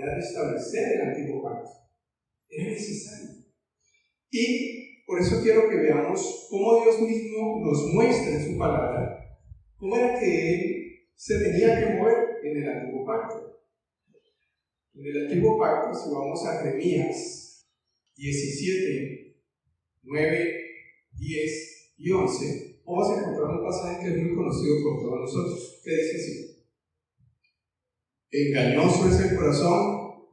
oportunidad de establecer el antiguo pacto. Era necesario. Y por eso quiero que veamos cómo Dios mismo nos muestra en su palabra cómo era que Él se tenía que mover en el antiguo pacto. En el antiguo pacto, si vamos a Jeremías 17, 9, 10 y 11, vamos a encontrar un pasaje que es muy conocido por todos nosotros, que dice así: engañoso es el corazón,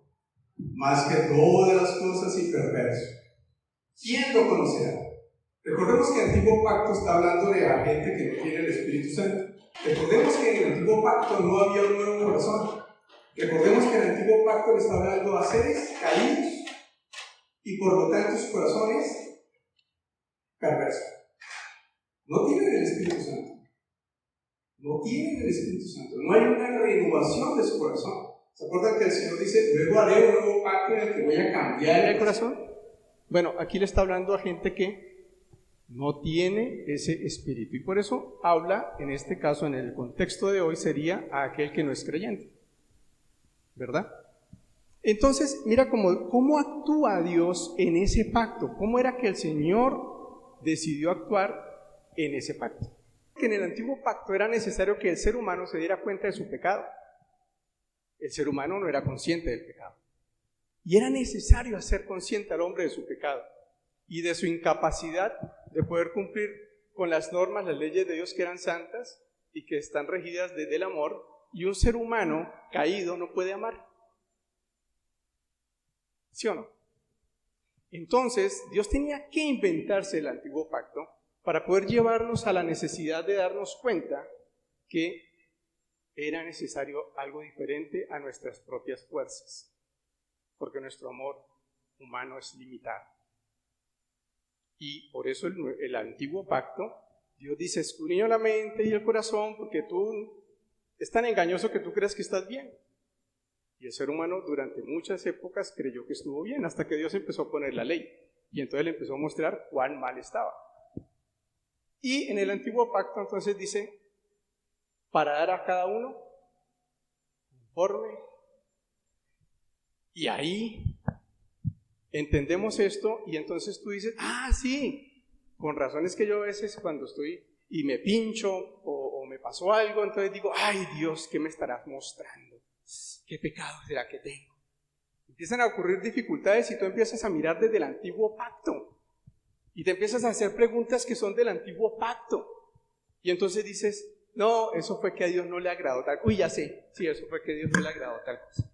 más que todas las cosas, y perverso. ¿Quién lo conocerá? Recordemos que el antiguo pacto está hablando de la gente que no tiene el Espíritu Santo. Recordemos que en el antiguo pacto no había un nuevo corazón. Recordemos que en el antiguo pacto le está hablando a seres caídos y por lo tanto sus corazones perversos. No tienen el Espíritu Santo. No tienen el Espíritu Santo. No hay una renovación de su corazón. ¿Se acuerdan que el Señor dice, luego haré un nuevo pacto en el que voy a cambiar el corazón? Bueno, aquí le está hablando a gente que no tiene ese espíritu. Y por eso habla, en este caso, en el contexto de hoy, sería a aquel que no es creyente. ¿Verdad? Entonces, mira cómo actúa Dios en ese pacto. ¿Cómo era que el Señor decidió actuar en ese pacto? Que en el antiguo pacto era necesario que el ser humano se diera cuenta de su pecado. El ser humano no era consciente del pecado. Y era necesario hacer consciente al hombre de su pecado y de su incapacidad de poder cumplir con las normas, las leyes de Dios que eran santas y que están regidas desde el amor, y un ser humano caído no puede amar. ¿Sí o no? Entonces, Dios tenía que inventarse el antiguo pacto para poder llevarnos a la necesidad de darnos cuenta que era necesario algo diferente a nuestras propias fuerzas, porque nuestro amor humano es limitado. Y por eso el antiguo pacto, Dios dice, escudriña la mente y el corazón, porque tú es tan engañoso que tú crees que estás bien. Y el ser humano durante muchas épocas creyó que estuvo bien, hasta que Dios empezó a poner la ley. Y entonces le empezó a mostrar cuán mal estaba. Y en el antiguo pacto entonces dice, para dar a cada uno conforme. Y ahí entendemos esto, y entonces tú dices, sí, con razón es que yo a veces cuando estoy y me pincho o me pasó algo, entonces digo, ay Dios, ¿qué me estarás mostrando? ¿Qué pecado será que tengo? Empiezan a ocurrir dificultades y tú empiezas a mirar desde el antiguo pacto y te empiezas a hacer preguntas que son del antiguo pacto, y entonces dices, no, eso fue que a Dios no le agradó tal cosa. Uy, ya sé, sí, eso fue que a Dios no le agradó tal cosa.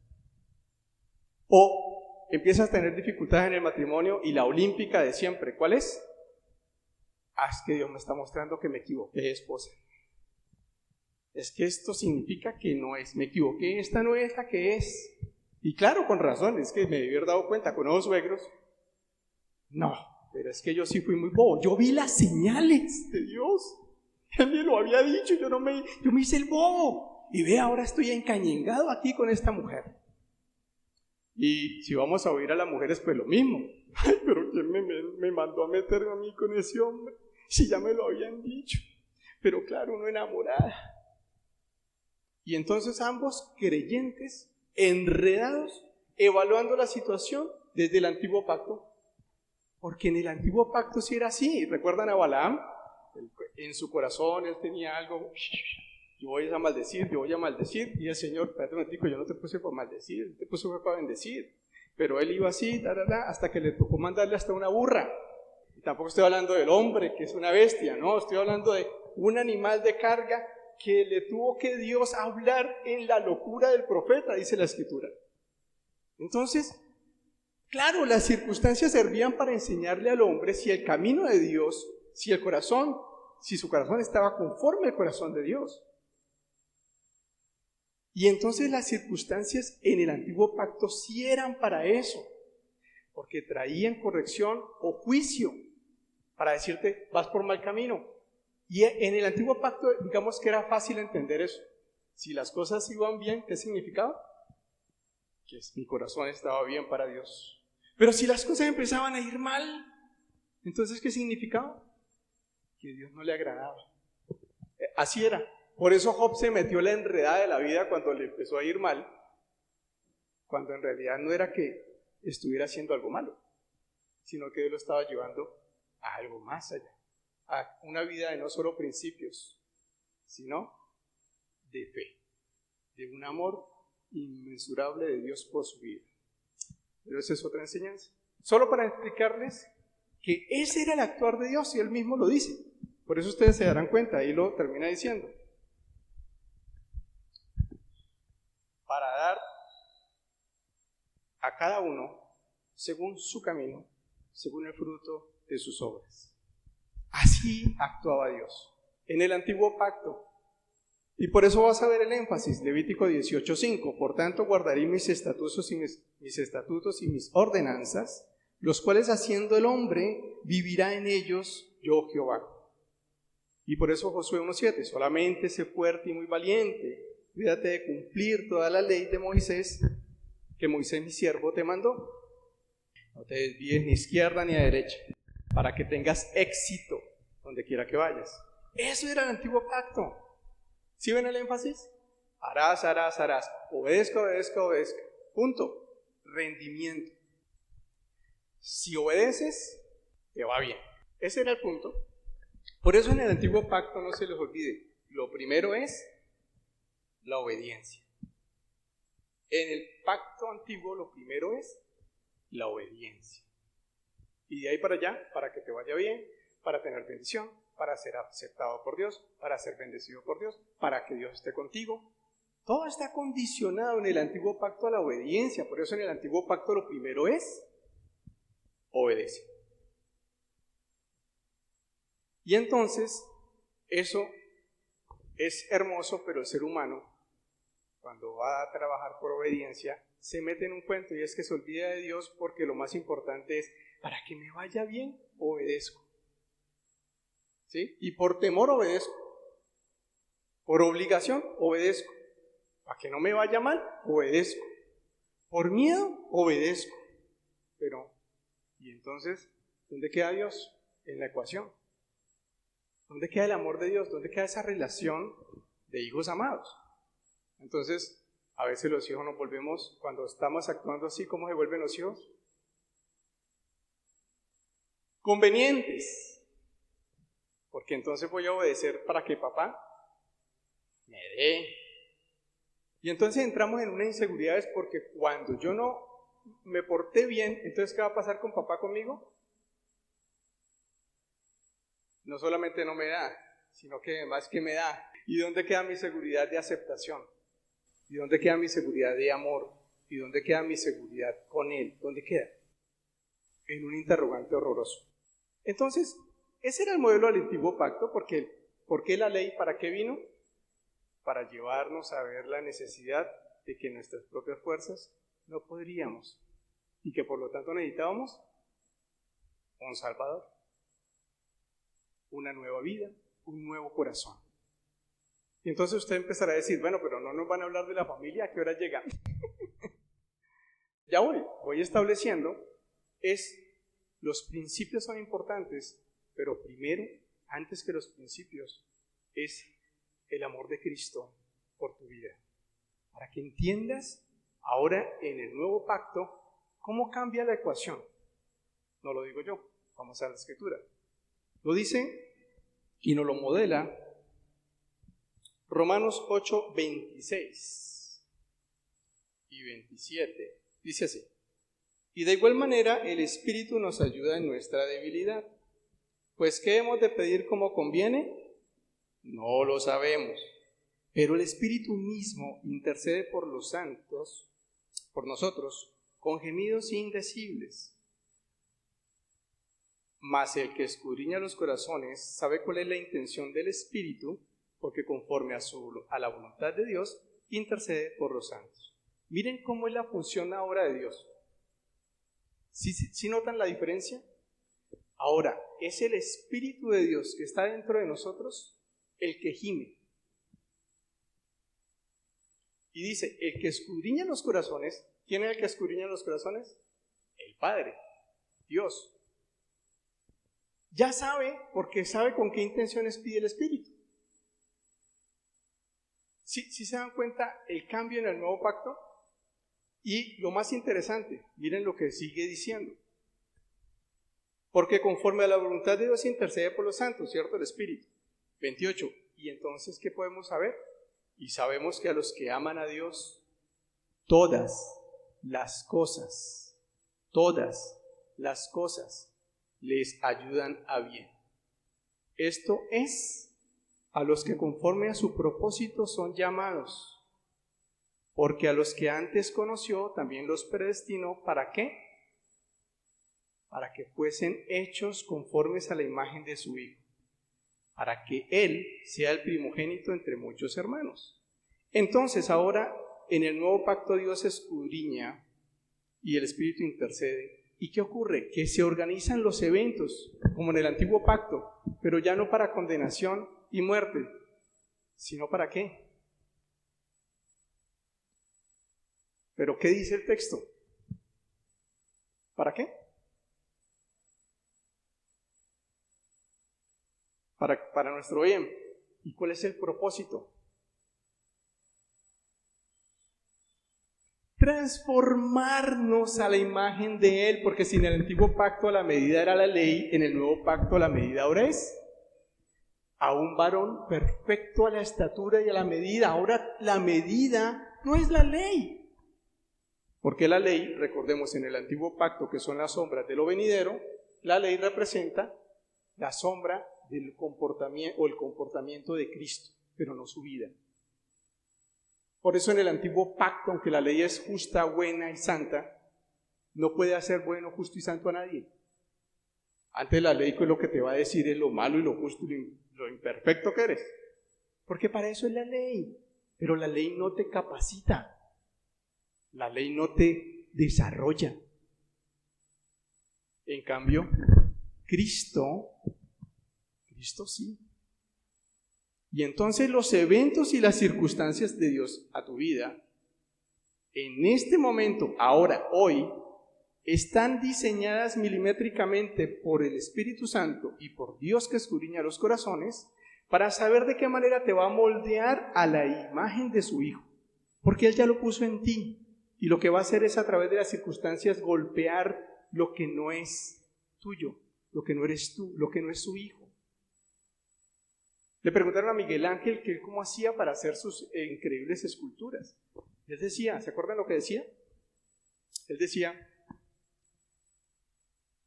O empiezas a tener dificultades en el matrimonio y la olímpica de siempre, ¿cuál es? Es que Dios me está mostrando que me equivoqué de esposa. Es que esto significa que no es, me equivoqué, esta no es la que es. Y claro, con razón, es que me debí haber dado cuenta con los suegros. No, pero es que yo sí fui muy bobo. Yo vi las señales de Dios. Él me lo había dicho, yo me hice el bobo. Y ve, ahora estoy encañengado aquí con esta mujer. Y si vamos a oír a las mujeres, pues lo mismo. Ay, pero ¿quién me mandó a meterme a mí con ese hombre? Si ya me lo habían dicho. Pero claro, uno enamorada. Y entonces ambos creyentes, enredados, evaluando la situación desde el antiguo pacto. Porque en el antiguo pacto sí era así. ¿Recuerdan a Balaam? En su corazón él tenía algo, yo voy a maldecir, y el Señor, espérate un momentico, yo no te puse para maldecir, te puse para bendecir. Pero él iba así, hasta que le tocó mandarle hasta una burra. Y tampoco estoy hablando del hombre, que es una bestia, no, estoy hablando de un animal de carga que le tuvo que Dios hablar en la locura del profeta, dice la Escritura. Entonces, claro, las circunstancias servían para enseñarle al hombre si el camino de Dios, si su corazón estaba conforme al corazón de Dios. Y entonces las circunstancias en el antiguo pacto sí eran para eso, porque traían corrección o juicio para decirte, vas por mal camino. Y en el antiguo pacto, digamos que era fácil entender eso. Si las cosas iban bien, ¿qué significaba? Que mi corazón estaba bien para Dios. Pero si las cosas empezaban a ir mal, entonces ¿qué significaba? Que Dios no le agradaba. Así era. Por eso Job se metió en la enredada de la vida cuando le empezó a ir mal. cuando en realidad no era que estuviera haciendo algo malo, sino que Dios lo estaba llevando a algo más allá, a una vida de no solo principios, sino de fe, de un amor inmensurable de Dios por su vida. Pero esa es otra enseñanza. Solo para explicarles que ese era el actuar de Dios y Él mismo lo dice. Por eso ustedes se darán cuenta, ahí lo termina diciendo. Para dar a cada uno según su camino, según el fruto de sus obras. Así actuaba Dios en el antiguo pacto. Y por eso vas a ver el énfasis, Levítico 18:5. Por tanto, guardaré mis estatutos y mis ordenanzas, los cuales haciendo el hombre, vivirá en ellos yo Jehová. Y por eso Josué 1:7, solamente sé fuerte y muy valiente, cuídate de cumplir toda la ley de Moisés, que Moisés mi siervo te mandó. No te desvíes ni a izquierda ni a derecha, para que tengas éxito donde quiera que vayas. Eso era el antiguo pacto. ¿Sí ven el énfasis? Harás, harás, harás. Obedezca, obedezca, obedezca. Punto. Rendimiento. Si obedeces, te va bien. Ese era el punto. Por eso en el antiguo pacto, no se les olvide, lo primero es la obediencia. En el pacto antiguo lo primero es la obediencia. Y de ahí para allá, para que te vaya bien, para tener bendición, para ser aceptado por Dios, para ser bendecido por Dios, para que Dios esté contigo. Todo está condicionado en el antiguo pacto a la obediencia. Por eso en el antiguo pacto lo primero es obedece. Y entonces, eso es hermoso, pero el ser humano, cuando va a trabajar por obediencia, se mete en un cuento y es que se olvida de Dios, porque lo más importante es, para que me vaya bien, obedezco. ¿Sí? Y por temor obedezco, por obligación obedezco, para que no me vaya mal obedezco, por miedo obedezco. Pero, ¿y entonces dónde queda Dios en la ecuación? ¿Dónde queda el amor de Dios? ¿Dónde queda esa relación de hijos amados? Entonces, a veces los hijos nos volvemos, cuando estamos actuando así, ¿cómo se vuelven los hijos? Convenientes. Porque entonces voy a obedecer para que papá me dé. Y entonces entramos en unas inseguridades, porque cuando yo no me porté bien, entonces ¿qué va a pasar con papá conmigo? No solamente no me da, sino que además que me da. ¿Y dónde queda mi seguridad de aceptación? ¿Y dónde queda mi seguridad de amor? ¿Y dónde queda mi seguridad con Él? ¿Dónde queda? En un interrogante horroroso. Entonces, ese era el modelo del antiguo pacto. ¿Por qué la ley? ¿Para qué vino? Para llevarnos a ver la necesidad de que nuestras propias fuerzas no podríamos, y que por lo tanto necesitábamos un Salvador, una nueva vida, un nuevo corazón. Y entonces usted empezará a decir, bueno, pero no nos van a hablar de la familia, ¿a qué hora llegan? Ya voy estableciendo, los principios son importantes, pero primero, antes que los principios, es el amor de Cristo por tu vida. Para que entiendas ahora en el nuevo pacto cómo cambia la ecuación. No lo digo yo, vamos a la Escritura. Lo dice y nos lo modela Romanos 8, 26 y 27. Dice así: y de igual manera el Espíritu nos ayuda en nuestra debilidad. Pues ¿qué hemos de pedir como conviene? No lo sabemos. Pero el Espíritu mismo intercede por los santos, por nosotros, con gemidos indecibles. Mas el que escudriña los corazones sabe cuál es la intención del Espíritu, porque conforme a la voluntad de Dios, intercede por los santos. Miren cómo es la función ahora de Dios. ¿Sí notan la diferencia? Ahora, es el Espíritu de Dios que está dentro de nosotros el que gime. Y dice, el que escudriña los corazones, ¿quién es el que escudriña los corazones? El Padre, Dios. Ya sabe, porque sabe con qué intenciones pide el Espíritu. ¿Sí se dan cuenta el cambio en el nuevo pacto? Y lo más interesante, miren lo que sigue diciendo. Porque conforme a la voluntad de Dios intercede por los santos, ¿cierto? El Espíritu. 28. ¿Y entonces qué podemos saber? Y sabemos que a los que aman a Dios, todas las cosas les ayudan a bien. Esto es a los que conforme a su propósito son llamados. Porque a los que antes conoció, también los predestinó, ¿para qué? Para que fuesen hechos conformes a la imagen de su Hijo, para que Él sea el primogénito entre muchos hermanos. Entonces ahora, en el nuevo pacto Dios escudriña y el Espíritu intercede. ¿Y qué ocurre? Que se organizan los eventos, como en el antiguo pacto, pero ya no para condenación y muerte, sino ¿para qué? ¿Pero qué dice el texto? ¿Para qué? Para nuestro bien. ¿Y cuál es el propósito? Transformarnos a la imagen de Él, porque si en el antiguo pacto la medida era la ley, en el nuevo pacto la medida ahora es a un varón perfecto a la estatura y a la medida. Ahora la medida no es la ley. Porque la ley, recordemos en el antiguo pacto que son las sombras de lo venidero, la ley representa la sombra del comportamiento o el comportamiento de Cristo, pero no su vida. Por eso en el antiguo pacto, aunque la ley es justa, buena y santa, no puede hacer bueno, justo y santo a nadie. Antes la ley pues lo que te va a decir es lo malo y lo justo y lo imperfecto que eres. Porque para eso es la ley. Pero la ley no te capacita. La ley no te desarrolla. En cambio, Cristo sí. Y entonces los eventos y las circunstancias de Dios a tu vida, en este momento, ahora, hoy, están diseñadas milimétricamente por el Espíritu Santo y por Dios que escudriña los corazones, para saber de qué manera te va a moldear a la imagen de su Hijo. Porque Él ya lo puso en ti. Y lo que va a hacer es a través de las circunstancias golpear lo que no es tuyo, lo que no eres tú, lo que no es su Hijo. Le preguntaron a Miguel Ángel que cómo hacía para hacer sus increíbles esculturas. Él decía, ¿se acuerdan lo que decía? Él decía,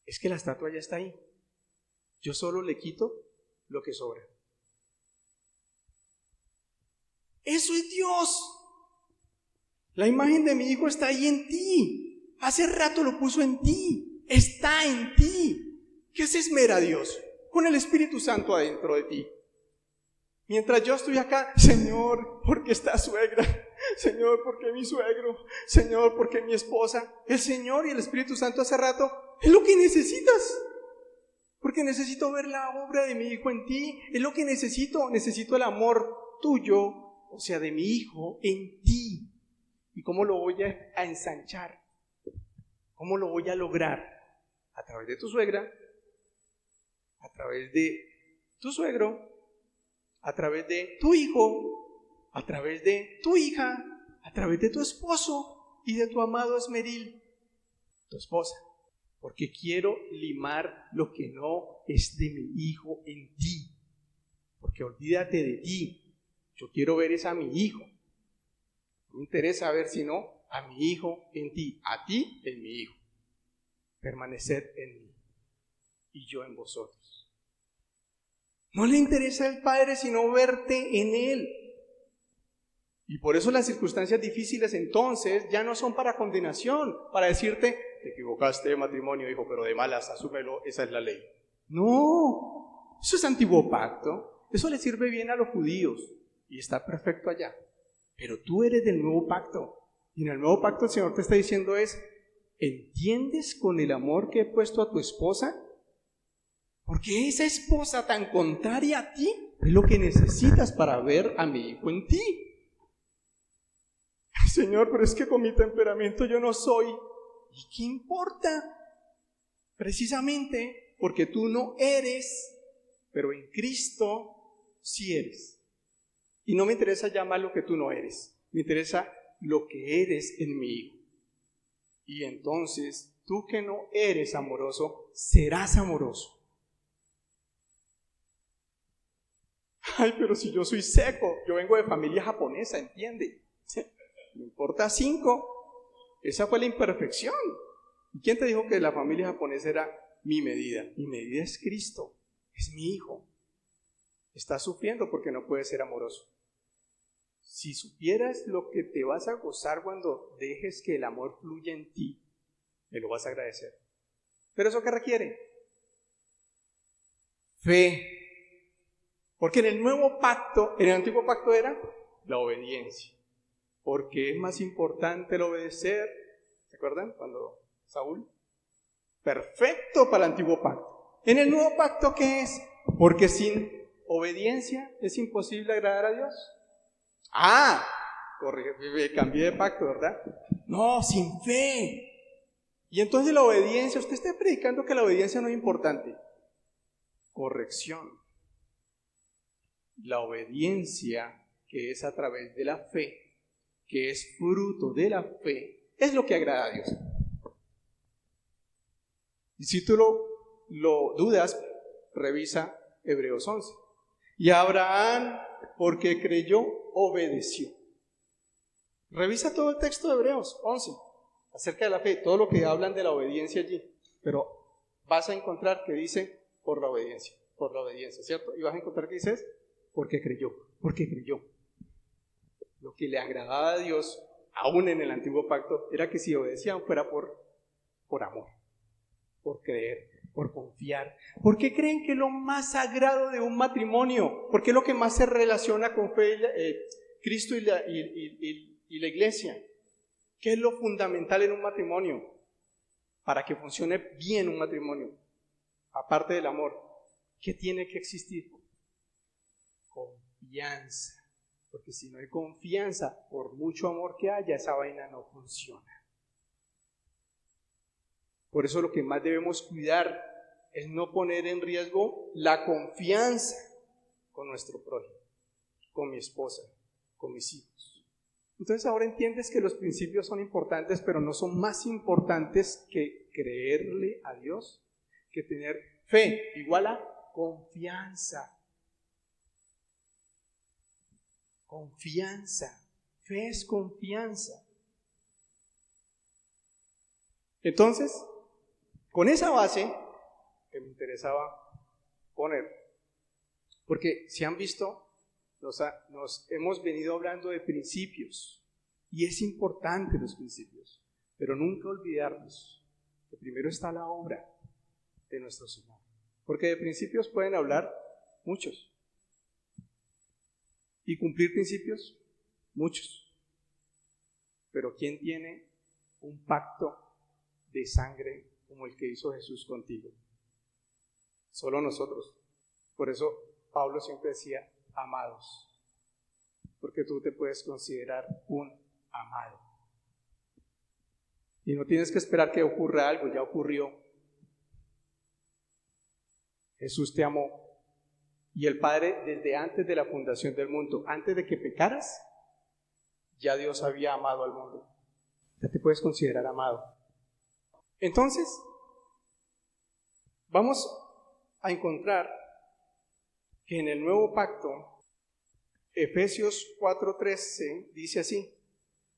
es que la estatua ya está ahí. Yo solo le quito lo que sobra. Eso es Dios. La imagen de mi Hijo está ahí en ti. Hace rato lo puso en ti. Está en ti. ¿Qué se esmera Dios? Con el Espíritu Santo adentro de ti. Mientras yo estoy acá, Señor, ¿por qué esta suegra? Señor, ¿por qué mi suegro? Señor, ¿por qué mi esposa? El Señor y el Espíritu Santo hace rato es lo que necesitas. Porque necesito ver la obra de mi Hijo en ti. Es lo que necesito. Necesito el amor tuyo, o sea, de mi Hijo en ti. ¿Y cómo lo voy a ensanchar? ¿Cómo lo voy a lograr? A través de tu suegra, a través de tu suegro, a través de tu hijo, a través de tu hija, a través de tu esposo y de tu amado esmeril, tu esposa. Porque quiero limar lo que no es de mi Hijo en ti. Porque olvídate de ti. Yo quiero ver es a mi Hijo. No me interesa ver sino a mi Hijo en ti, a ti en mi Hijo. Permaneced en mí y yo en vosotros. No le interesa al Padre sino verte en Él. Y por eso las circunstancias difíciles entonces ya no son para condenación, para decirte, te equivocaste de matrimonio, hijo, pero de malas, asúmelo, esa es la ley. No, eso es antiguo pacto, eso le sirve bien a los judíos y está perfecto allá. Pero tú eres del nuevo pacto. Y en el nuevo pacto el Señor te está diciendo es, ¿entiendes con el amor que he puesto a tu esposa? Porque esa esposa tan contraria a ti es lo que necesitas para ver a mi Hijo en ti. Señor, pero es que con mi temperamento yo no soy. ¿Y qué importa? Precisamente porque tú no eres, pero en Cristo sí eres. Y no me interesa ya más lo que tú no eres, me interesa lo que eres en mi Hijo. Y entonces, tú que no eres amoroso, serás amoroso. Ay, pero si yo soy seco, yo vengo de familia japonesa, ¿entiende? Me importa 5. Esa fue la imperfección. ¿Y quién te dijo que la familia japonesa era mi medida? Mi medida es Cristo, es mi hijo. Está sufriendo porque no puede ser amoroso. Si supieras lo que te vas a gozar cuando dejes que el amor fluya en ti, me lo vas a agradecer. ¿Pero eso qué requiere? Fe. Porque en el nuevo pacto, en el antiguo pacto era la obediencia. Porque es más importante el obedecer. ¿Se acuerdan? Cuando Saúl, perfecto para el antiguo pacto. En el nuevo pacto, ¿qué es? Porque sin obediencia es imposible agradar a Dios. Cambié de pacto, ¿verdad? No, sin fe. Y entonces la obediencia, usted está predicando que la obediencia no es importante. Corrección. La obediencia, que es a través de la fe, que es fruto de la fe, es lo que agrada a Dios. Y si tú lo dudas, revisa Hebreos 11. Y Abraham, porque creyó, obedeció. Revisa todo el texto de Hebreos 11, acerca de la fe, todo lo que hablan de la obediencia allí. Pero vas a encontrar que dice por la obediencia, ¿cierto? Y vas a encontrar que dice porque creyó. Lo que le agradaba a Dios, aún en el antiguo pacto, era que si obedecían fuera por amor, por creer, por confiar. ¿Por qué creen que es lo más sagrado de un matrimonio? Porque es lo que más se relaciona con fe, Cristo y la iglesia. ¿Qué es lo fundamental en un matrimonio? Para que funcione bien un matrimonio, aparte del amor, ¿qué tiene que existir? Confianza. Porque si no hay confianza, por mucho amor que haya, esa vaina no funciona. Por eso lo que más debemos cuidar es no poner en riesgo la confianza con nuestro prójimo, con mi esposa, con mis hijos. Entonces ahora entiendes que los principios son importantes, pero no son más importantes que creerle a Dios, que tener fe igual a confianza. Confianza. Fe es confianza. Entonces, con esa base que me interesaba poner, porque si han visto, nos hemos venido hablando de principios, y es importante los principios, pero nunca olvidarnos que primero está la obra de nuestro Señor, porque de principios pueden hablar muchos, y cumplir principios, muchos, pero ¿quién tiene un pacto de sangre como el que hizo Jesús contigo? Solo nosotros. Por eso Pablo siempre decía, amados, porque tú te puedes considerar un amado. Y no tienes que esperar que ocurra algo, ya ocurrió. Jesús te amó. Y el Padre, desde antes de la fundación del mundo, antes de que pecaras, ya Dios había amado al mundo. Ya te puedes considerar amado. Entonces, vamos a encontrar que en el nuevo pacto, Efesios 4:13 dice así: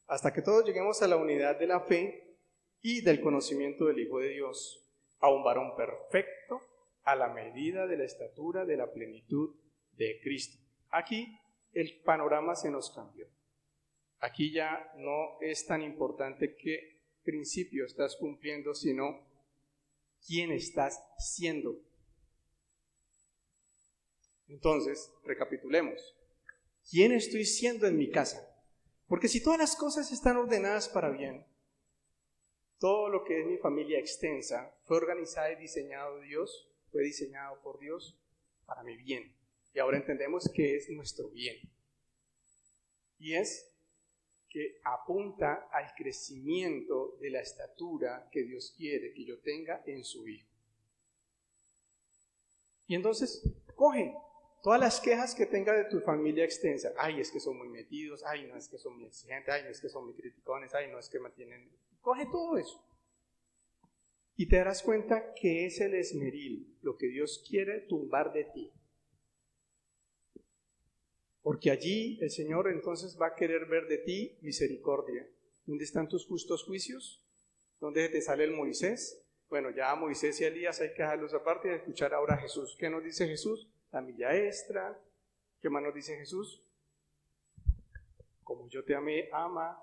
hasta que todos lleguemos a la unidad de la fe y del conocimiento del Hijo de Dios, a un varón perfecto, a la medida de la estatura de la plenitud de Cristo. Aquí el panorama se nos cambió. Aquí ya no es tan importante qué principio estás cumpliendo, sino quién estás siendo. Entonces, recapitulemos. ¿Quién estoy siendo en mi casa? Porque si todas las cosas están ordenadas para bien, todo lo que es mi familia extensa fue organizado y diseñado de Dios, fue diseñado por Dios para mi bien. Y ahora entendemos que es nuestro bien. Y es que apunta al crecimiento de la estatura que Dios quiere que yo tenga en su Hijo. Y entonces, coge todas las quejas que tenga de tu familia extensa. Ay, es que son muy metidos. Ay, no, es que son muy exigentes. Ay, no, es que son muy criticones. Ay, no, es que mantienen Coge todo eso. Y te darás cuenta que es el esmeril, lo que Dios quiere tumbar de ti. Porque allí el Señor entonces va a querer ver de ti misericordia. ¿Dónde están tus justos juicios? ¿Dónde te sale el Moisés? Bueno, ya a Moisés y a Elías hay que dejarlos aparte y escuchar ahora a Jesús. ¿Qué nos dice Jesús? La milla extra. ¿Qué más nos dice Jesús? Como yo te amé, ama.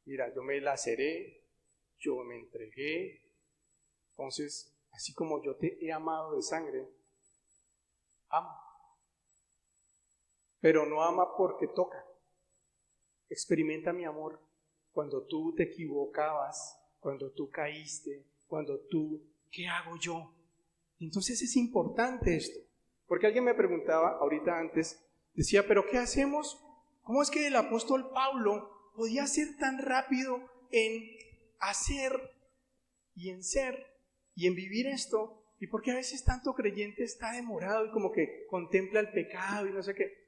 Mira, yo me laceré, yo me entregué. Entonces, así como yo te he amado de sangre, ama. Pero no ama porque toca. Experimenta mi amor cuando tú te equivocabas, cuando tú caíste, cuando tú, ¿qué hago yo? Entonces es importante esto. Porque alguien me preguntaba ahorita antes, decía, ¿pero qué hacemos? ¿Cómo es que el apóstol Pablo podía ser tan rápido en hacer y en ser y en vivir esto? ¿Y por qué a veces tanto creyente está demorado y como que contempla el pecado y no sé qué?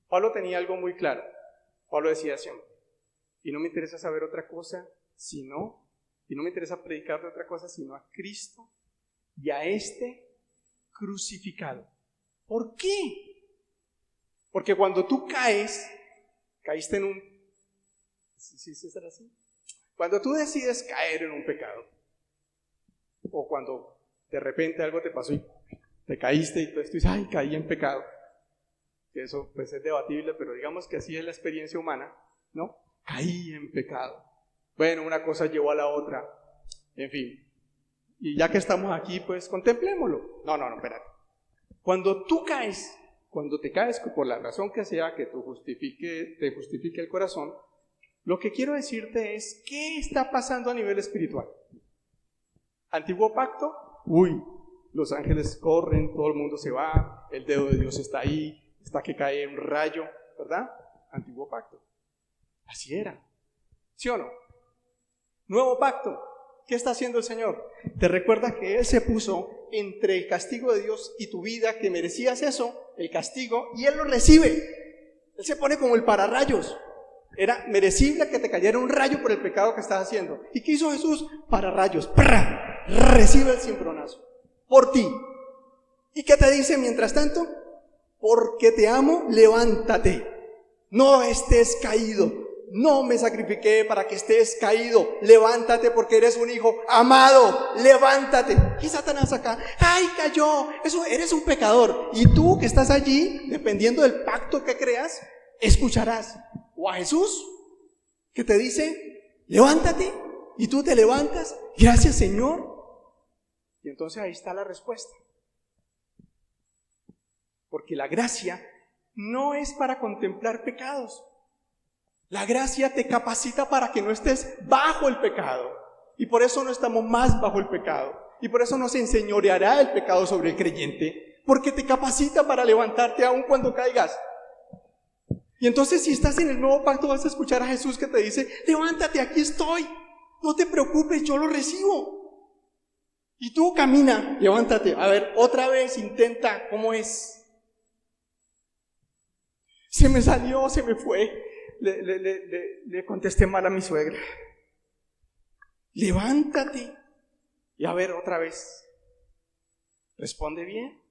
Pablo tenía algo muy claro. Pablo decía siempre, y no me interesa saber otra cosa, y no me interesa predicar de otra cosa, sino a Cristo y a crucificado. ¿Por qué? Porque cuando tú caíste en un... ¿Sí será así? Cuando tú decides caer en un pecado, o cuando de repente algo te pasó y te caíste y tú dices, ay, caí en pecado. Eso pues es debatible, pero digamos que así es la experiencia humana, ¿no? Caí en pecado. Bueno, una cosa llevó a la otra, en fin. Y ya que estamos aquí, pues contemplémoslo. No, espérate. Cuando te caes por la razón que sea que te justifique el corazón, lo que quiero decirte es, ¿qué está pasando a nivel espiritual? Antiguo pacto, los ángeles corren, todo el mundo se va, el dedo de Dios está ahí, hasta que cae un rayo, ¿verdad? Antiguo pacto. Así era. ¿Sí o no? Nuevo pacto. ¿Qué está haciendo el Señor? Te recuerda que Él se puso entre el castigo de Dios y tu vida, que merecías eso, el castigo, y Él lo recibe. Él se pone como el pararrayos. Era merecible que te cayera un rayo por el pecado que estás haciendo. ¿Y qué hizo Jesús? Pararrayos. ¡Prra! Recibe el cimbronazo. Por ti. ¿Y qué te dice mientras tanto? Porque te amo, levántate. No estés caído. No me sacrifiqué para que estés caído. Levántate porque eres un hijo amado. Levántate. ¿Y Satanás acá? ¡Ay, cayó! Eso, eres un pecador. Y tú que estás allí, dependiendo del pacto que creas, escucharás o a Jesús que te dice, levántate. Y tú te levantas. Gracias, Señor. Y entonces ahí está la respuesta. Porque la gracia no es para contemplar pecados. La gracia te capacita para que no estés bajo el pecado. Y por eso no estamos más bajo el pecado. Y por eso no se enseñoreará el pecado sobre el creyente. Porque te capacita para levantarte aún cuando caigas. Y entonces si estás en el nuevo pacto vas a escuchar a Jesús que te dice, levántate, aquí estoy. No te preocupes, yo lo recibo. Y tú camina, levántate. A ver, otra vez intenta, ¿cómo es? Se me salió, se me fue. Le contesté mal a mi suegra. Levántate. Y a ver, otra vez. Responde bien.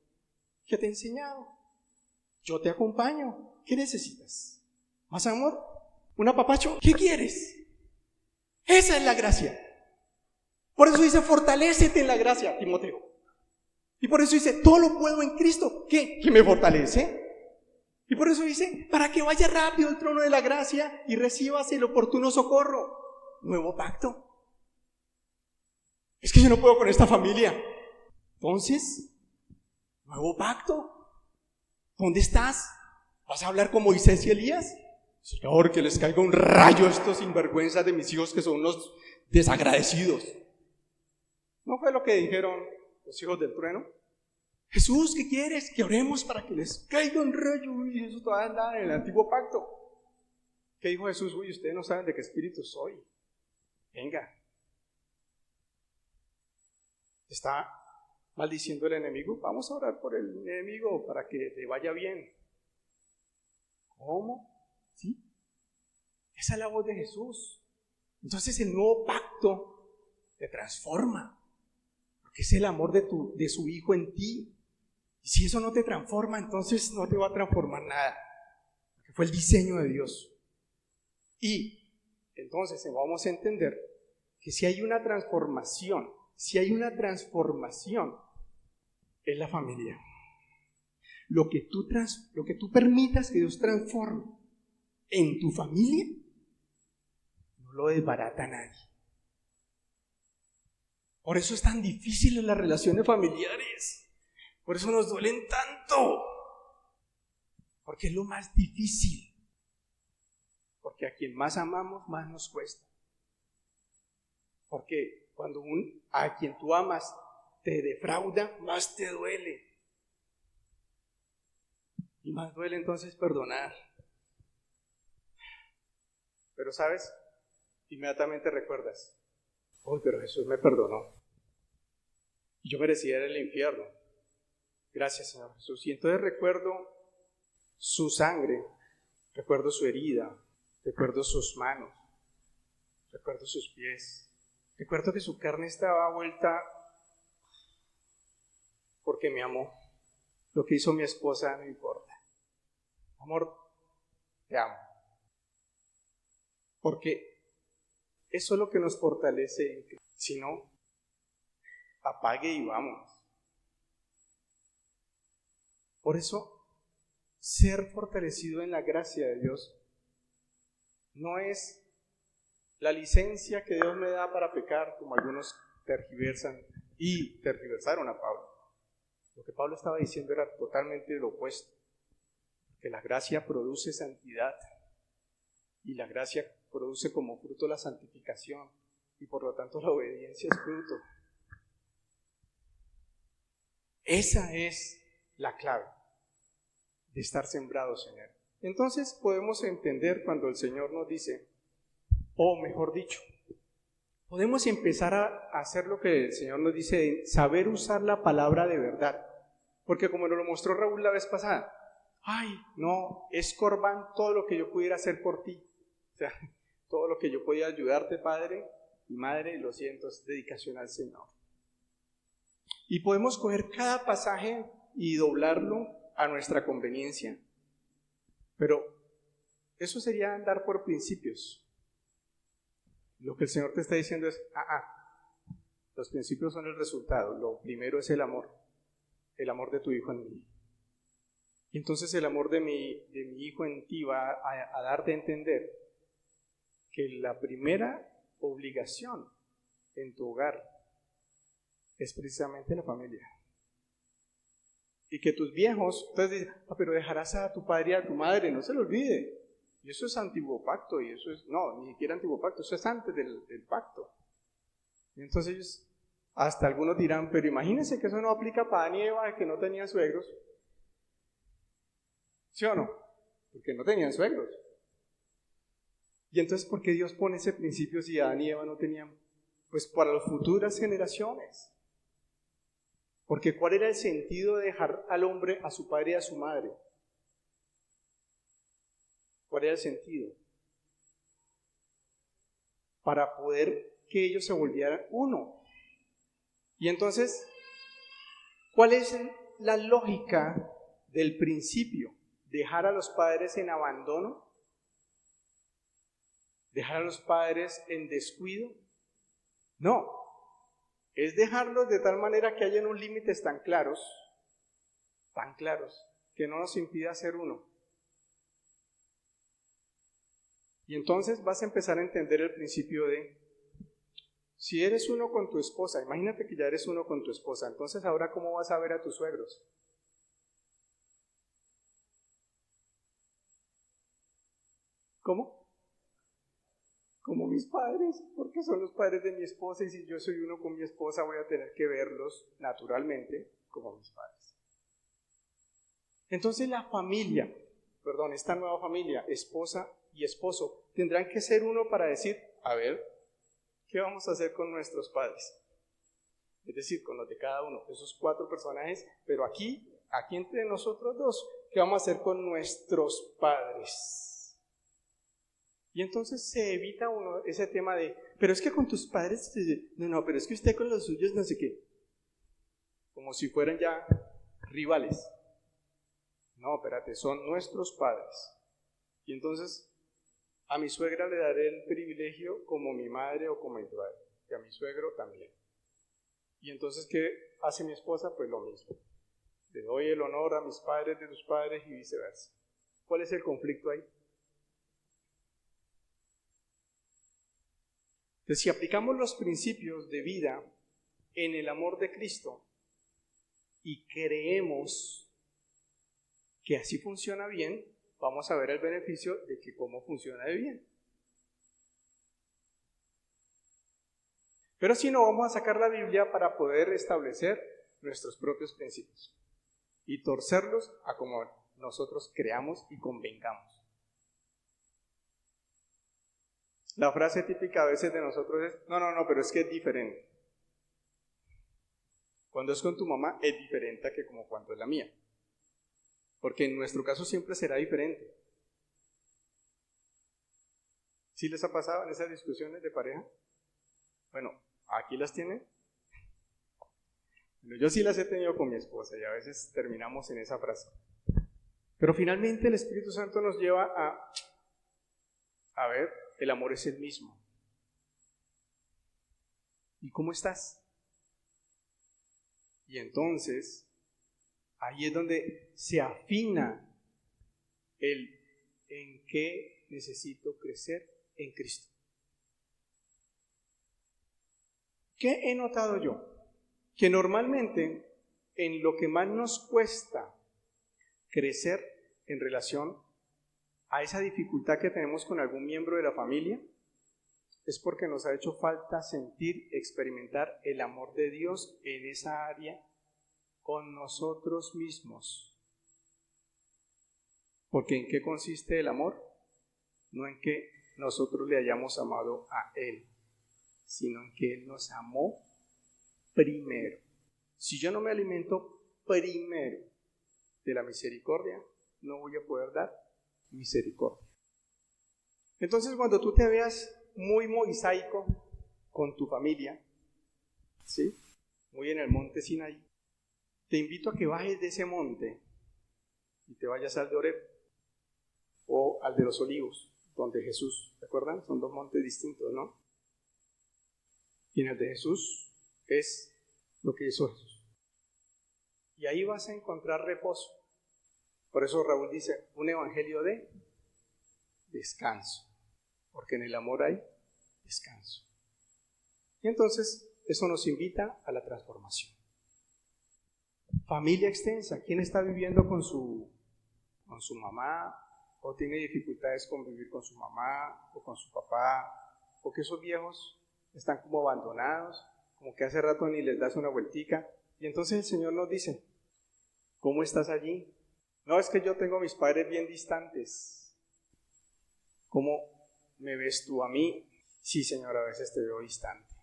¿Qué te he enseñado? Yo te acompaño. ¿Qué necesitas? ¿Más amor? ¿Un apapacho? ¿Qué quieres? Esa es la gracia. Por eso dice, fortalécete en la gracia, Timoteo. Y por eso dice, todo lo puedo en Cristo. ¿Qué? ¿Que me fortalece? Y por eso dice, para que vaya rápido al trono de la gracia y recibas el oportuno socorro. Nuevo pacto. Es que yo no puedo con esta familia. Entonces, nuevo pacto. ¿Dónde estás? ¿Vas a hablar con Moisés y Elías? Señor, que les caiga un rayo a estos sinvergüenzas de mis hijos que son unos desagradecidos. ¿No fue lo que dijeron los hijos del trueno? Jesús, ¿qué quieres? Que oremos para que les caiga un rayo. Y eso todavía anda en el antiguo pacto. ¿Qué dijo Jesús? Ustedes no saben de qué espíritu soy. Venga. ¿Está maldiciendo el enemigo? Vamos a orar por el enemigo para que le vaya bien. ¿Cómo? ¿Sí? Esa es la voz de Jesús. Entonces el nuevo pacto te transforma, porque es el amor de su Hijo en ti. Y si eso no te transforma, entonces no te va a transformar nada, porque fue el diseño de Dios. Y entonces vamos a entender que si hay una transformación, es la familia. Lo que tú permitas que Dios transforme en tu familia, no lo desbarata nadie. Por eso es tan difícil en las relaciones familiares. Por eso nos duelen tanto. Porque es lo más difícil. Porque a quien más amamos, más nos cuesta. Porque cuando a quien tú amas te defrauda, más te duele. Y más duele entonces perdonar. Pero ¿sabes? Inmediatamente recuerdas, oh, pero Jesús me perdonó. Y yo merecía ir al infierno. Gracias, Señor Jesús. Y entonces recuerdo su sangre, recuerdo su herida, recuerdo sus manos, recuerdo sus pies. Recuerdo que su carne estaba vuelta porque me amó. Lo que hizo mi esposa no importa. Amor, te amo. Porque eso es lo que nos fortalece. Si no, apague y vámonos. Por eso, ser fortalecido en la gracia de Dios no es la licencia que Dios me da para pecar, como algunos tergiversaron a Pablo. Lo que Pablo estaba diciendo era totalmente lo opuesto. Que la gracia produce santidad y la gracia produce como fruto la santificación y por lo tanto la obediencia es fruto. Esa es la clave de estar sembrados en Él. Entonces podemos entender cuando el Señor nos dice, o mejor dicho, podemos empezar a hacer lo que el Señor nos dice, de saber usar la palabra de verdad. Porque como nos lo mostró Raúl la vez pasada, ay, no, es corbán todo lo que yo pudiera hacer por ti. O sea, todo lo que yo podía ayudarte, Padre y Madre, lo siento, es dedicación al Señor. Y podemos coger cada pasaje y doblarlo a nuestra conveniencia. Pero eso sería andar por principios. Lo que el Señor te está diciendo es, los principios son el resultado. Lo primero es el amor de tu Hijo en mí. Y entonces el amor de mi Hijo en ti va a darte a entender que la primera obligación en tu hogar es precisamente la familia. Y que tus viejos, entonces dicen, pero dejarás a tu padre y a tu madre, no se lo olvide. Y eso es antiguo pacto, y eso es, no, ni siquiera antiguo pacto, eso es antes del pacto. Y entonces ellos, hasta algunos dirán, pero imagínense que eso no aplica para Adán y Eva, que no tenían suegros. ¿Sí o no? Porque no tenían suegros. Y entonces, ¿por qué Dios pone ese principio si Adán y Eva no tenían? Pues para las futuras generaciones. Porque ¿cuál era el sentido de dejar al hombre a su padre y a su madre? ¿Cuál era el sentido? Para poder que ellos se volvieran uno. Y entonces, ¿cuál es la lógica del principio? ¿Dejar a los padres en abandono? ¿Dejar a los padres en descuido? No, es dejarlos de tal manera que haya unos límites tan claros, que no nos impida ser uno. Y entonces vas a empezar a entender el principio de, si eres uno con tu esposa, imagínate que ya eres uno con tu esposa, entonces ahora ¿cómo vas a ver a tus suegros? ¿Cómo? Como mis padres, porque son los padres de mi esposa y si yo soy uno con mi esposa voy a tener que verlos naturalmente como mis padres. Entonces esta nueva familia, esposa y esposo, tendrán que ser uno para decir, a ver, ¿qué vamos a hacer con nuestros padres? Es decir, con los de cada uno, esos 4 personajes, pero aquí entre nosotros dos, ¿qué vamos a hacer con nuestros padres? Y entonces se evita uno ese tema de, pero es que con tus padres, no, pero es que usted con los suyos no sé qué. Como si fueran ya rivales. No, espérate, son nuestros padres. Y entonces a mi suegra le daré el privilegio como mi madre o como mi padre. Y a mi suegro también. Y entonces, ¿qué hace mi esposa? Pues lo mismo. Le doy el honor a mis padres de tus padres y viceversa. ¿Cuál es el conflicto ahí? Entonces, si aplicamos los principios de vida en el amor de Cristo y creemos que así funciona bien, vamos a ver el beneficio de que cómo funciona de bien. Pero si no, vamos a sacar la Biblia para poder establecer nuestros propios principios y torcerlos a como nosotros creamos y convengamos. La frase típica a veces de nosotros es, no, pero es que es diferente. Cuando es con tu mamá es diferente a que como cuando es la mía. Porque en nuestro caso siempre será diferente. ¿Sí les ha pasado en esas discusiones de pareja? Bueno, aquí las tienen. Yo sí las he tenido con mi esposa y a veces terminamos en esa frase. Pero finalmente el Espíritu Santo nos lleva a ver, el amor es el mismo. ¿Y cómo estás? Y entonces, ahí es donde se afina el en qué necesito crecer en Cristo. ¿Qué he notado yo? Que normalmente en lo que más nos cuesta crecer en relación a esa dificultad que tenemos con algún miembro de la familia es porque nos ha hecho falta sentir, experimentar el amor de Dios en esa área con nosotros mismos. Porque ¿en qué consiste el amor? No en que nosotros le hayamos amado a Él, sino en que Él nos amó primero. Si yo no me alimento primero de la misericordia, no voy a poder dar misericordia. Entonces, cuando tú te veas muy mosaico con tu familia, ¿sí? Muy en el monte Sinaí, te invito a que bajes de ese monte y te vayas al de Oreb o al de los Olivos, donde Jesús, ¿te acuerdan? Son dos montes distintos, ¿no? Y en el de Jesús es lo que hizo Jesús. Y ahí vas a encontrar reposo. Por eso Raúl dice, un evangelio de descanso. Porque en el amor hay descanso. Y entonces, eso nos invita a la transformación. Familia extensa. ¿Quién está viviendo con su mamá? ¿O tiene dificultades con vivir con su mamá o con su papá? ¿O que esos viejos están como abandonados? Como que hace rato ni les das una vueltica. Y entonces el Señor nos dice, ¿cómo estás allí? No, es que yo tengo a mis padres bien distantes. ¿Cómo me ves tú a mí? Sí, Señor, a veces te veo distante.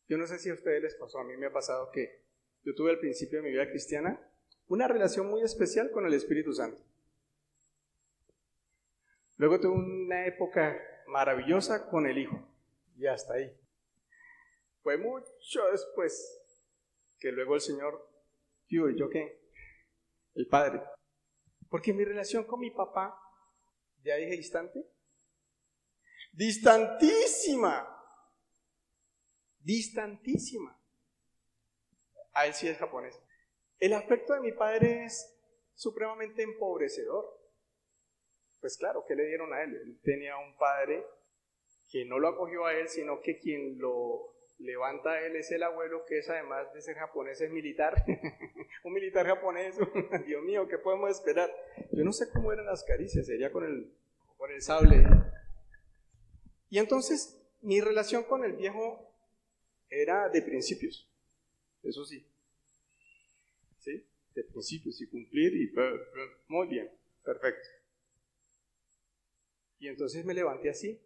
Yo no sé si a ustedes les pasó, a mí me ha pasado que yo tuve al principio de mi vida cristiana una relación muy especial con el Espíritu Santo. Luego tuve una época maravillosa con el Hijo. Y hasta ahí. Fue mucho después que luego el Señor, ¿y yo qué? El Padre. Porque mi relación con mi papá, ya dije distante, distantísima. A él sí es japonés. El afecto de mi padre es supremamente empobrecedor. Pues claro, ¿qué le dieron a él? Él tenía un padre que no lo acogió a él, sino que quien lo levanta a él es el abuelo, que es además de ser japonés, es militar. Un militar japonés, Dios mío, ¿qué podemos esperar? Yo no sé cómo eran las caricias, sería con el sable. Y entonces, mi relación con el viejo era de principios, eso sí. ¿Sí? De principios y cumplir y muy bien, perfecto. Y entonces me levanté así.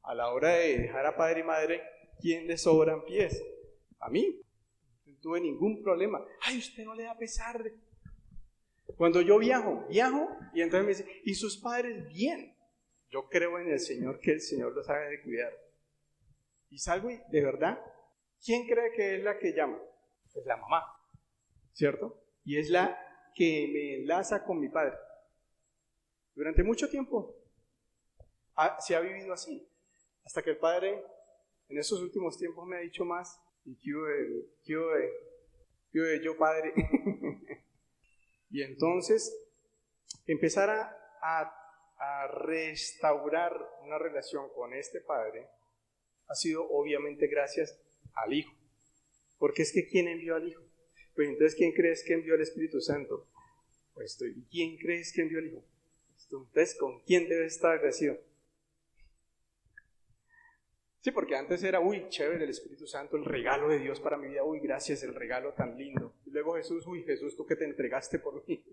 A la hora de dejar a padre y madre, ¿quién le sobran pies? A mí. No tuve ningún problema. Ay, usted no le da pesar. Cuando yo viajo, y entonces me dice, ¿y sus padres? Bien. Yo creo en el Señor, que el Señor los sabe de cuidar. Y salgo y, de verdad, ¿quién cree que es la que llama? Pues la mamá, ¿cierto? Y es la que me enlaza con mi padre. Durante mucho tiempo se ha vivido así, hasta que el padre en esos últimos tiempos me ha dicho más, y ¿qué hubo de yo padre? Y entonces empezar a restaurar una relación con este padre ha sido obviamente gracias al Hijo. Porque es que ¿quién envió al Hijo? Pues entonces ¿quién crees que envió al Espíritu Santo? Pues tú. ¿Y quién crees que envió al Hijo? Pues tú. Entonces, ¿con quién debes estar agradecido? Sí, porque antes era, chévere el Espíritu Santo, el regalo de Dios para mi vida, gracias, el regalo tan lindo. Y luego Jesús, Jesús, tú que te entregaste por mí.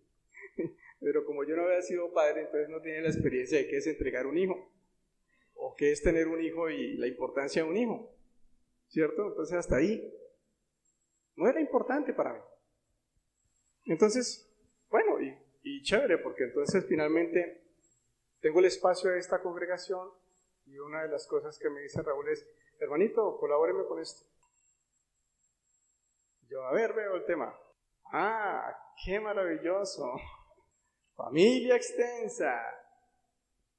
Pero como yo no había sido padre, entonces no tenía la experiencia de qué es entregar un hijo, o qué es tener un hijo y la importancia de un hijo, ¿cierto? Entonces hasta ahí no era importante para mí. Entonces, bueno, y chévere, porque entonces finalmente tengo el espacio de esta congregación. Y una de las cosas que me dice Raúl es, hermanito, colabóreme con esto. Yo, a ver, veo el tema. Qué maravilloso. Familia extensa.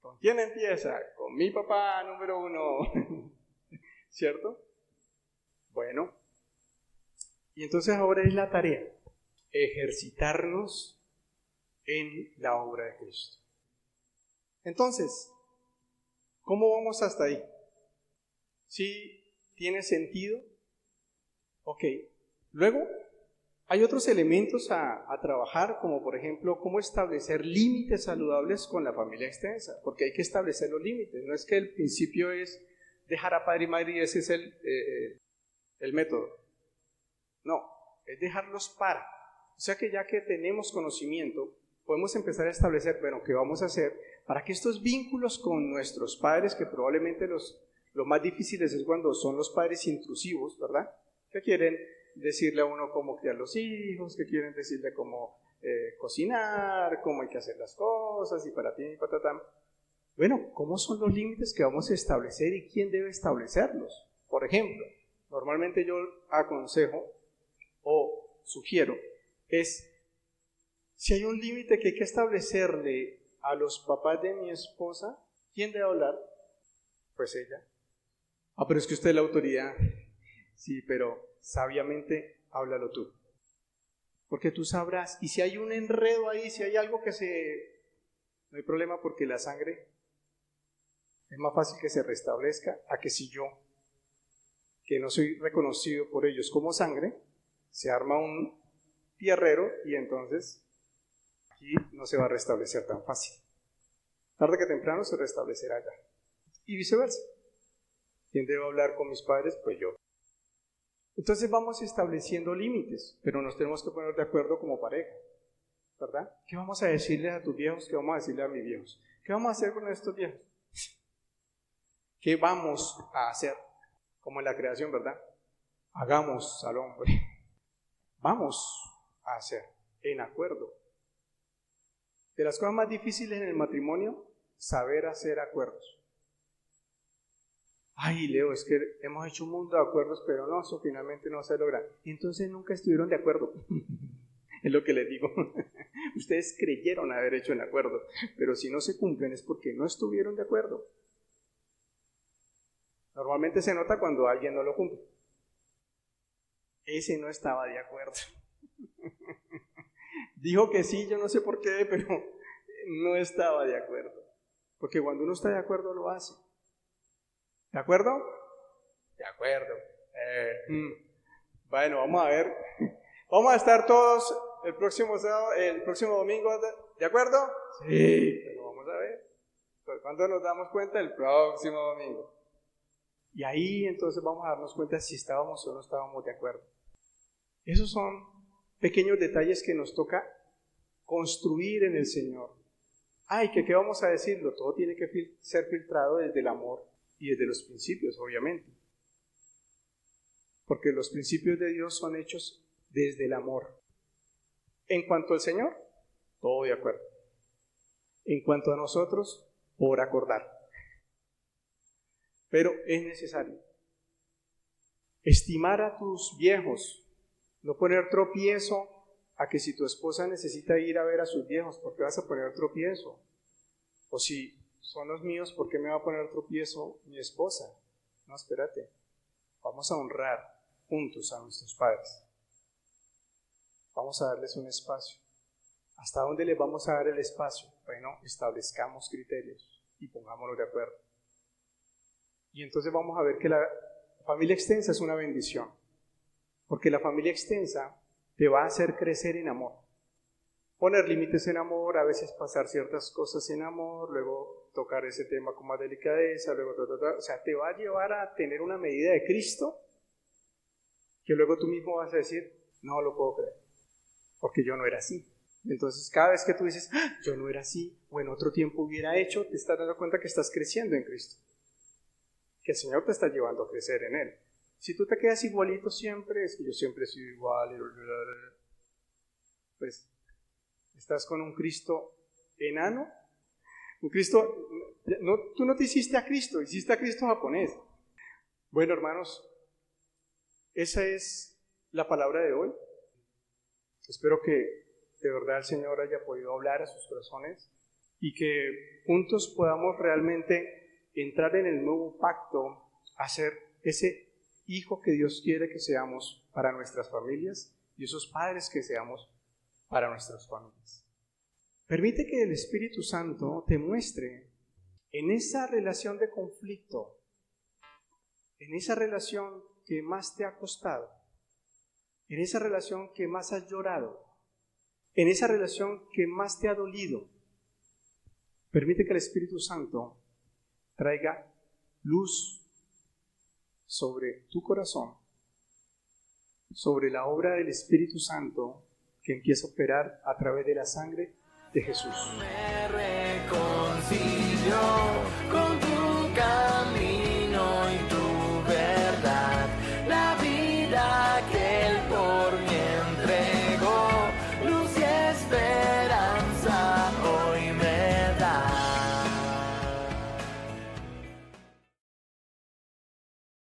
¿Con quién empieza? Con mi papá número 1. ¿Cierto? Bueno. Y entonces ahora es la tarea, ejercitarnos en la obra de Cristo. Entonces, ¿cómo vamos hasta ahí? ¿Sí tiene sentido? Ok. Luego, hay otros elementos a trabajar, como por ejemplo, cómo establecer límites saludables con la familia extensa, porque hay que establecer los límites. No es que el principio es dejar a padre y madre y ese es el método. No, es dejarlos para. O sea que ya que tenemos conocimiento, podemos empezar a establecer, bueno, ¿qué vamos a hacer para que estos vínculos con nuestros padres, que probablemente los más difíciles es cuando son los padres intrusivos, ¿verdad? Que quieren decirle a uno cómo criar los hijos, que quieren decirle cómo cocinar, cómo hay que hacer las cosas, y para ti y patatán. Bueno, ¿cómo son los límites que vamos a establecer y quién debe establecerlos? Por ejemplo, normalmente yo aconsejo o sugiero es, si hay un límite que hay que establecerle a los papás de mi esposa, ¿quién debe hablar? Pues ella. Pero es que usted es la autoridad. Sí, pero sabiamente háblalo tú. Porque tú sabrás, y si hay un enredo ahí, si hay algo no hay problema, porque la sangre es más fácil que se restablezca a que si yo, que no soy reconocido por ellos como sangre, se arma un tierrero y entonces aquí no se va a restablecer tan fácil. Tarde que temprano se restablecerá ya. Y viceversa. ¿Quién debe hablar con mis padres? Pues yo. Entonces vamos estableciendo límites, pero nos tenemos que poner de acuerdo como pareja, ¿verdad? ¿Qué vamos a decirle a tus viejos? ¿Qué vamos a decirle a mis viejos? ¿Qué vamos a hacer con estos viejos? ¿Qué vamos a hacer? Como en la creación, ¿verdad? Hagamos al hombre. Vamos a hacer en acuerdo. De las cosas más difíciles en el matrimonio, saber hacer acuerdos. Leo, es que hemos hecho un mundo de acuerdos, pero no, eso finalmente no se logra. Y entonces nunca estuvieron de acuerdo. Es lo que les digo. Ustedes creyeron haber hecho un acuerdo, pero si no se cumplen es porque no estuvieron de acuerdo. Normalmente se nota cuando alguien no lo cumple. Ese no estaba de acuerdo. Dijo que sí, yo no sé por qué, pero no estaba de acuerdo. Porque cuando uno está de acuerdo lo hace. ¿De acuerdo? De acuerdo. Bueno, vamos a ver. Vamos a estar todos el próximo domingo, ¿de acuerdo? Sí, pero vamos a ver. ¿Cuándo nos damos cuenta? El próximo domingo. Y ahí entonces vamos a darnos cuenta si estábamos o no estábamos de acuerdo. Esos son pequeños detalles que nos toca construir en el Señor. ¿Qué vamos a decirlo? Todo tiene que ser filtrado desde el amor y desde los principios, obviamente. Porque los principios de Dios son hechos desde el amor. En cuanto al Señor, Todo de acuerdo. En cuanto a nosotros, por acordar. Pero es necesario estimar a tus viejos, no poner tropiezo a que si tu esposa necesita ir a ver a sus viejos, ¿por qué vas a poner tropiezo? O si son los míos, ¿por qué me va a poner tropiezo mi esposa? No, espérate, vamos a honrar juntos a nuestros padres. Vamos a darles un espacio. ¿Hasta dónde les vamos a dar el espacio? Bueno, establezcamos criterios y pongámonos de acuerdo. Y entonces vamos a ver que la familia extensa es una bendición, porque la familia extensa te va a hacer crecer en amor. Poner límites en amor, a veces pasar ciertas cosas en amor, luego tocar ese tema con más delicadeza, luego o sea, te va a llevar a tener una medida de Cristo que luego tú mismo vas a decir, no lo puedo creer, porque yo no era así. Entonces cada vez que tú dices, yo no era así, o en otro tiempo hubiera hecho, te estás dando cuenta que estás creciendo en Cristo, que el Señor te está llevando a crecer en Él. Si tú te quedas igualito siempre, es que yo siempre he sido igual, pues estás con un Cristo enano, un Cristo, no, tú no te hiciste a Cristo, hiciste a Cristo japonés. Bueno, hermanos, esa es la palabra de hoy. Espero que de verdad el Señor haya podido hablar a sus corazones y que juntos podamos realmente entrar en el nuevo pacto, hacer ese hijo que Dios quiere que seamos para nuestras familias y esos padres que seamos para nuestras familias. Permite que el Espíritu Santo te muestre en esa relación de conflicto, en esa relación que más te ha costado, en esa relación que más has llorado, en esa relación que más te ha dolido. Permite que el Espíritu Santo traiga luz sobre tu corazón, sobre la obra del Espíritu Santo que empieza a operar a través de la sangre de Jesús. Me reconcilio